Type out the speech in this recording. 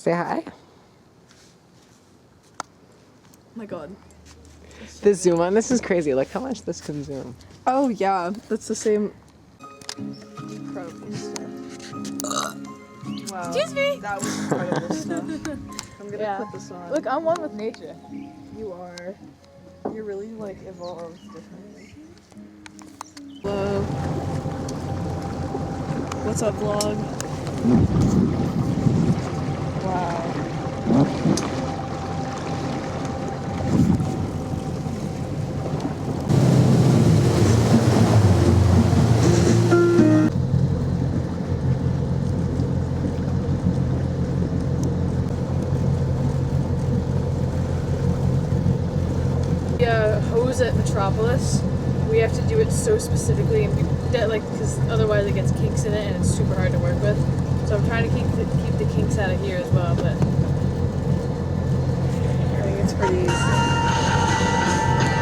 Say hi. Oh my god. The zoom on this is crazy. Look how much this can zoom. Oh yeah, that's the same. Incredible stuff. Wow. Excuse me. That was incredible stuff. I'm gonna put this on. Look, I'm one with nature. You are. You're really like evolved differently. Hello. What's up, vlog? Wow. Hose at Metropolis, we have to do it so specifically, and because otherwise it gets kinks in it and it's super hard to work with. So I'm trying to keep the kinks out of here as well, but I think it's pretty easy.